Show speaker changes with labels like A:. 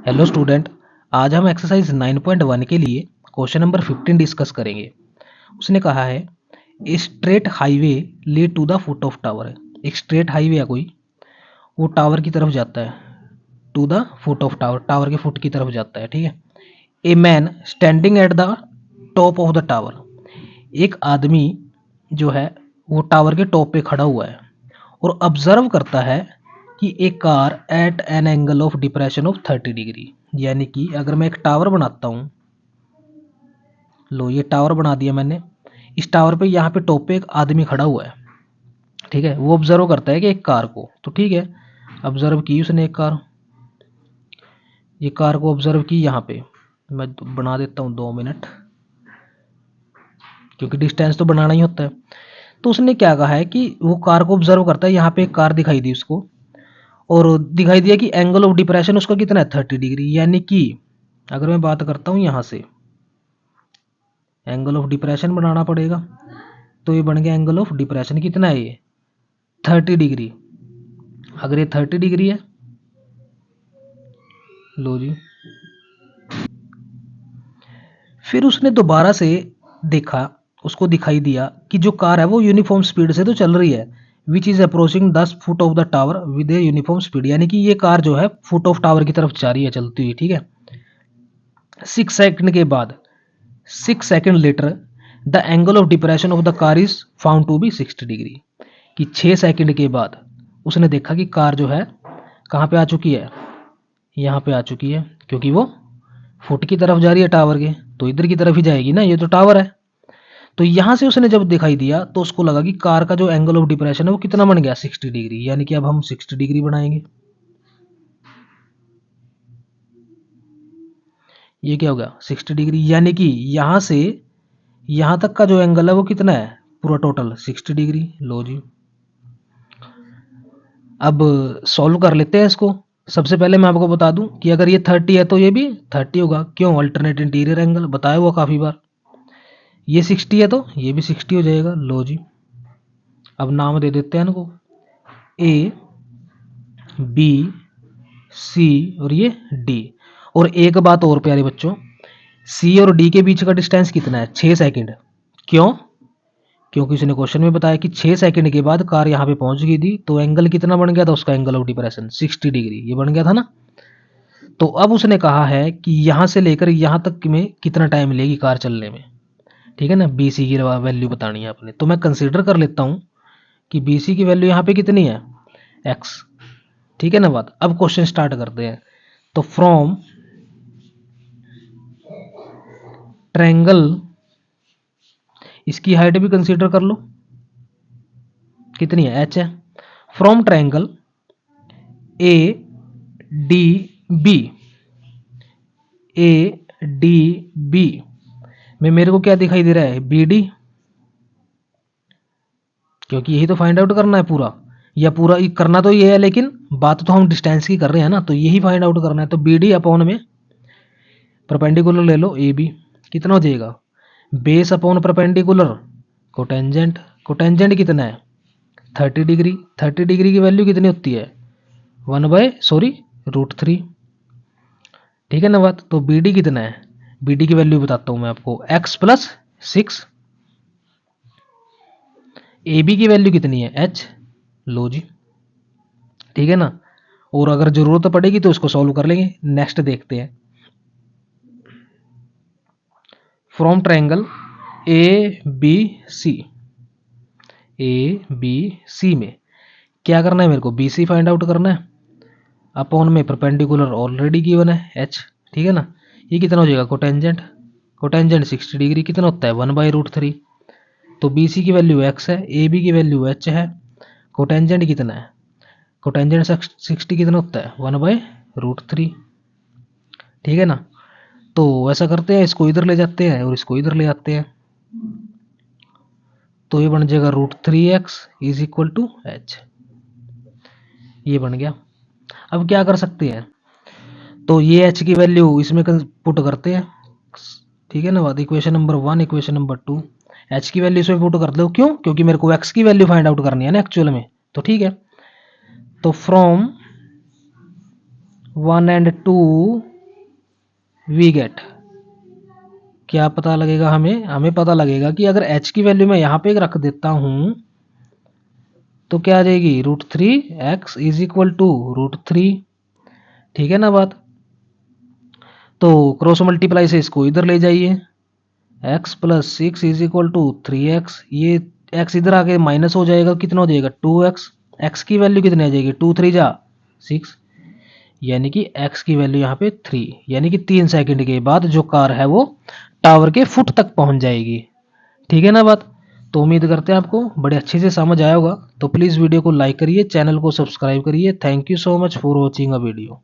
A: Hello student, आज हम exercise 9.1 के लिए क्वेश्चन नंबर 15 डिस्कस करेंगे। उसने कहा है a straight highway lead to the foot of tower. एक स्ट्रेट हाईवे है कोई, वो टावर की तरफ जाता है, to the foot of tower, tower के फुट की तरफ जाता है, ठीक है। A man standing at the top of the tower, एक आदमी जो है वो टावर के टॉप पे खड़ा हुआ है और ऑब्जर्व करता है कि एक car eight an angle of depression of 30 degree. यानी कि अगर मैं एक टावर बनाता हूँ, लो ये टावर बना दिया मैंने, इस टावर पे यहाँ पे टॉप पे एक आदमी खड़ा हुआ है, ठीक है। वो ऑब्जर्व करता है कि एक कार को, तो ठीक है, ऑब्जर्व की उसने एक कार, ये कार को ऑब्जर्व की। यहाँ पे मैं बना देता हूँ 2 मिनट, क्योंकि डिस्टेंस तो बनाना ही होता है। तो उसने क्या कहा है कि वो कार को ऑब्जर्व करता है, यहाँ पे एक कार दिखाई दी उसको, और दिखाई दिया कि एंगल ऑफ डिप्रेशन उसका कितना है 30 डिग्री। यानी कि अगर मैं बात करता हूँ यहाँ से एंगल ऑफ डिप्रेशन बनाना पड़ेगा, तो ये बन गया एंगल ऑफ डिप्रेशन कितना है, ये 30 डिग्री। अगर ये 30 डिग्री है, लो जी, फिर उसने दोबारा से देखा, उसको दिखाई दिया कि जो कार है वो यूनिफॉर्म स्पीड से तो चल रही है, which is approaching 10 foot of the tower with a uniform speed. यानी कि ये कार जो है फुट ऑफ टावर की तरफ जा रही है चलती हुई, ठीक है। 6 सेकंड के बाद, 6 second later, the angle of depression of the car is found to be 60 degree. कि 6 सेकंड के बाद उसने देखा कि कार जो है कहाँ पे आ चुकी है, यहाँ पे आ चुकी है, क्योंकि वो फुट की तरफ जा रही है टावर के, तो इधर की तरफ ही जाएगी ना, ये तो टावर है। तो यहां से उसने जब दिखाई दिया तो उसको लगा कि कार का जो एंगल ऑफ डिप्रेशन है वो कितना बन गया 60 डिग्री। यानी कि अब हम 60 डिग्री बनाएंगे। ये क्या होगा 60 डिग्री, यानी कि यहां से यहां तक का जो एंगल है वो कितना है, पूरा टोटल 60 डिग्री। लो जी, अब सॉल्व कर लेते हैं इसको। सबसे पहले मैं आपको बता दूं कि अगर ये 30 है तो ये भी 30 होगा, क्यों, अल्टरनेट इंटीरियर एंगल बताया हुआ काफी बार। ये 60 है तो ये भी 60 हो जाएगा। लो जी, अब नाम दे देते हैं इनको, ए बी सी और ये डी। और एक बात और प्यारे बच्चों, सी और डी के बीच का डिस्टेंस कितना है, 6 सेकंड। क्यों, क्योंकि उसने क्वेश्चन में बताया कि 6 सेकंड के बाद कार यहाँ पे पहुंच गई थी, तो एंगल कितना बन गया था उसका, एंगल ऑफ डिप्रेशन 60 डिग्री, ये बन गया था ना। तो अब उसने कहा है कि यहाँ से लेकर यहाँ तक में कितना टाइम लेगी कार चलने में, ठीक है ना। बी सी की वैल्यू बतानी है आपने, तो मैं कंसिडर कर लेता हूँ कि बी सी की वैल्यू यहाँ पे कितनी है, एक्स, ठीक है ना बात। अब क्वेश्चन स्टार्ट करते हैं। तो फ्रॉम ट्रायंगल, इसकी हाइट भी कंसीडर कर लो, कितनी है, एच है। From triangle A D B, A D B में मेरे को क्या दिखाई दे रहा है, बी डी, क्योंकि यही तो फाइंड आउट करना है पूरा, या पूरा करना तो ये है, लेकिन बात तो हम डिस्टेंस की कर रहे हैं ना, तो यही फाइंड आउट करना है। तो बी डी अपॉन में परपेंडिकुलर ले लो ए बी, कितना हो जाएगा, base upon perpendicular cotangent, cotangent कितना है 30 डिग्री। 30 डिग्री की वैल्यू कितनी होती है, 1/√3, ठीक है ना बात। तो बी डी कितना है, बी डी की वैल्यू बताता हूं मैं आपको, x+6। ए बी की वैल्यू कितनी है, h, लो जी, ठीक है ना। और अगर जरूरत पड़ेगी तो इसको सॉल्व कर लेंगे। नेक्स्ट देखते हैं, from triangle A B C, A B C में क्या करना है मेरे को, बी सी फाइंड आउट करना है, अपॉन में परपेंडिकुलर ऑलरेडी गिवन है एच, ठीक है ना। ये कितना हो जाएगा, कोटेंजेंट, कोटेंजेंट 60 डिग्री कितना होता है 1/√3। तो बी सी की वैल्यू एक्स है, ए बी की वैल्यू एच है, कोटेंजेंट कितना है, कोटेंजेंट 60 कितना होता है 1/√3, ठीक है ना। तो ऐसा करते हैं, इसको इधर ले जाते हैं और इसको इधर ले आते हैं, तो ये बन जाएगा √3x is equal to H, ये बन गया। अब क्या कर सकते हैं, तो ये h की वैल्यू इसमें पुट करते हैं, ठीक है ना बात। Equation number 1, equation number 2, h की वैल्यू इसमें पुट कर दो, क्यों, क्योंकि मेरे को x की वैल्यू फाइंड आउट करनी है ना एक्चुअल में, तो ठीक है। तो फ्रॉम 1 and 2 वी गेट, क्या पता लगेगा हमें? हमें पता लगेगा कि अगर h की वैल्यू मैं यहाँ पे रख देता हूँ तो क्या आ जाएगी, √3x इज इक्वल टू √3। ठीक है ना बात? तो क्रॉस मल्टीप्लाई से इसको इधर ले जाइए, x plus 6 is equal to 3x, ये x इधर आके माइनस हो जाएगा, कितना हो जाएगा 2x, x की वैल्यू कितनी आ जाएगी 2 3 जा 6, यानी कि x की वैल्यू यहाँ पे 3, यानी कि 3 सेकंड के बाद जो कार है वो टावर के फुट तक पहुंच जाएगी। ठीक है ना बात? तो उम्मीद करते हैं आपको बड़े अच्छे से समझ आया होगा। तो प्लीज़ वीडियो को लाइक करिए, चैनल को सब्सक्राइब करिए। Thank you so much for watching a video.